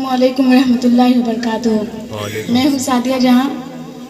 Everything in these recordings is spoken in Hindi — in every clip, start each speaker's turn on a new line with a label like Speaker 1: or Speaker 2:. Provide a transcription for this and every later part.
Speaker 1: अस्सलामुअलैकुम रहमतुल्लाहि वबरकातुहू। मैं हूँ सादिया जहाँ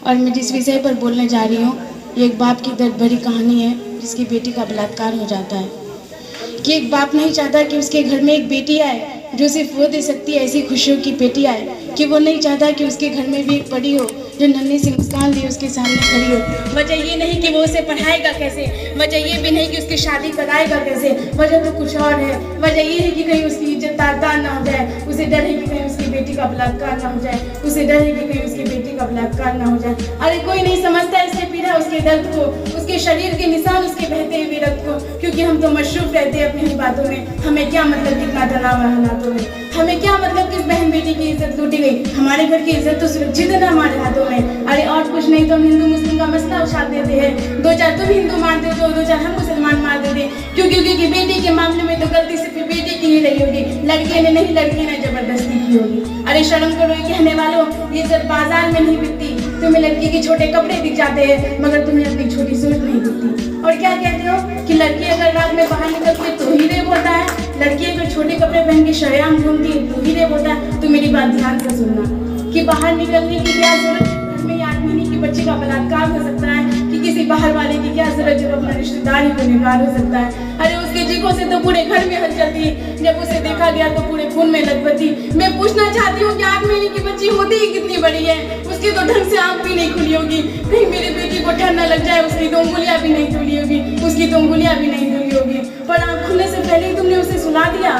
Speaker 1: और मैं जिस विषय पर बोलने जा रही हूँ ये एक बाप की दर्द भरी कहानी है जिसकी बेटी का बलात्कार हो जाता है। कि एक बाप नहीं चाहता कि उसके घर में एक बेटी आए जो सिर्फ वो दे सकती है ऐसी खुशियों की पेटी आए, कि वो नहीं चाहता कि उसके घर में भी एक पड़ी हो जो नन्ही सी मुस्कान लिए उसके सामने खड़ी हो। वजह ये नहीं कि वो उसे पढ़ाएगा कैसे, वजह ये भी नहीं कि उसकी शादी कराएगा कैसे, वजह तो कुछ और है। वजह ये है कि कहीं उसकी इज्जत तार ना हो जाए, उसे डर है कि कहीं उसकी बेटी का बलात्कार ना हो जाए, उसे डर है कि कहीं उसकी बेटी का बलात्कार ना हो जाए। अरे कोई नहीं समझता इसके पीड़ा, उसके दर्द को, उसके शरीर के निशान, उसके बहते हुए रक्त को, क्योंकि हम तो मशरूफ रहते हैं अपनी ही बातों में। हमें क्या मतलब कितना तनाव है हालातों में, हमें क्या मतलब किस बहन बेटी की इज्जत लूटी गई, हमारे घर की इज्जत तो सुरक्षित है ना हमारे हाथों में। अरे और कुछ नहीं तो हम हिंदू मुस्लिम का मसला उछाल देते हैं, दो चार तुम हिंदू मार देते हो, दो चार हम मुसलमान मार देते हैं। क्योंकि बेटी के मामले में तो गलती सिर्फ बेटी की ही रही होगी, लड़के ने नहीं, लड़की ने जबरदस्ती की होगी। अरे शर्म करो ये कहने वालों, ये इज्जत बाजार में नहीं बिकती। तुम्हें लड़की के छोटे कपड़े दिख जाते हैं मगर तुम्हें अपनी छोटी सोच नहीं दिखती। और क्या कहते हो कि लड़की अगर रात में बाहर निकलती है तो ही रेप होता है, लड़की अगर छोटे कपड़े पहन के शरेआम घूमती है तो ही रेप होता है। तो मेरी बात ध्यान से सुनना कि बाहर निकलने की क्या जरूरत, घर में याद नहीं कि बच्चे का बलात्कार हो सकता है, कि किसी बाहर वाले की क्या जरूरत जब अपना रिश्तेदार ही गुनहगार हो सकता है। अरे उसके चीखों से तो पूरे घर में हलचल थी, जब उसे देखा गया तो पूरे खून में लथपथी। मैं पूछना चाहती हूँ कि 8 महीने की बच्ची होती ही कितनी बड़ी है, उसकी तो ढंग से आंख भी नहीं खुली होगी। कहीं मेरी बेटी को ठंड न लग जाए, उसकी तो उंगलियां भी नहीं धुली होगी, उसकी तो उंगलियां भी नहीं धुली होगी। पर आंख खुलने से पहले ही तुमने उसे सुला दिया।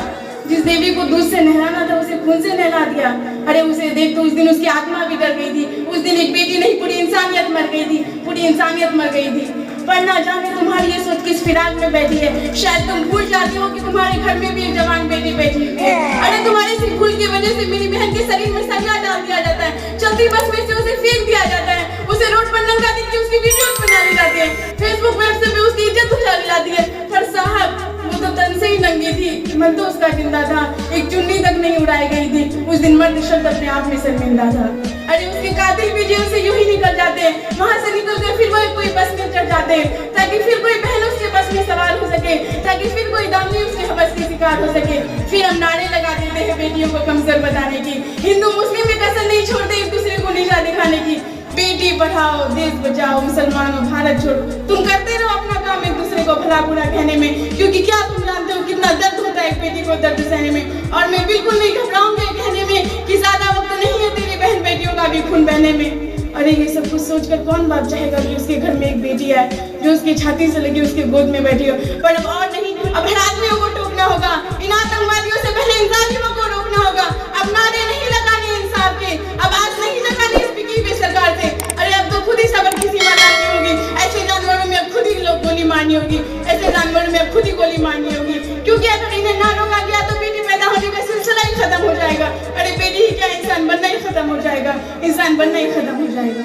Speaker 1: जिस देवी को दूध से नहलाना था उसे खून से नहला दिया। अरे उसे देख तो उस दिन उसकी आत्मा भी डर गई थी, उस दिन एक बेटी नहीं पूरी इंसानियत मर गई थी, पूरी इंसानियत मर गई थी। पर ना जाने तुम्हारी ये सोच किस फिराक में बैठी है, शायद तुम भूल जाती हो कि तुम्हारे घर में भी एक जवान बेटी बैठी है। अरे तुम्हारे इस भूल की वजह से मेरी बहन के शरीर में सरिया डाल दिया जाता है, चलती बस में से उसे फेंक दिया जाता है, उसे रोड पर नंगा देख के उसकी वीडियोस बना ली जाती है, फेसबुक व्हाट्सएप पे उसकी इज्जत उछाली जाती है। पर साहब वो तो तन से ही नंगी थी, मन तो उसका जिंदा था, एक चुन्नी तक नहीं उड़ाई गई थी। उस दिन मर्द शब्द अपने आप में शर्मिंदा था। अरे उसके कातिल भी जेल से यूं ही निकल जाते, वहां से निकल कर फिर वही कोई बस में चढ़ जाते, ताकि फिर कोई बहन उसके बस में सवार हो सके, ताकि फिर कोई दामनी उसके हवस की शिकार हो सके। फिर हम नारे लगा देते हैं बेटियों को कमजोर बताने की, हिंदू मुस्लिम में कसर नहीं छोड़ते एक दूसरे को नीचा दिखाने की। बेटी पढ़ाओ देश बचाओ, मुसलमानों भारत छोड़ो, तुम करते रहो अपना काम एक दूसरे को भला बुरा कहने में, क्योंकि क्या तुम जानते हो कितना दर्द होता है एक बेटी को दर्द सहने में। और मैं बिल्कुल नहीं घबराऊंगी कहने में कि ज्यादा वक्त नहीं है तेरी बहन बेटियों का भी खून बहने में। अरे ये सब कुछ सोचकर कौन बाप चाहेगा कि उसके घर में एक बेटी आए जो उसकी छाती से लगी उसके गोद में बैठी हो। पर अब और नहीं, अब हर आदमियों को टोकना होगा, इन आतंकवादियों से पहले इन जालिमों को रोकना होगा। अब नारे नहीं लगाने इंसाफ के, अब आज नहीं लगाने इस बिकी हुई सरकार से। अरे अब तो खुद ही सबर की सीमा लानी होगी, ऐसे जानवरों में अब खुद ही लोग गोली मारनी होगी, ऐसे जानवरों में अब खुद ही गोली मारनी होगी। क्योंकि अगर इन्हें ना रोका गया तो बेटी पैदा होने का सिलसिला ही खत्म हो जाएगा। अरे बेटी ही क्या इंसान बनना ही खत्म हो जाएगा, इंसान बनना ही खत्म हो जाएगा।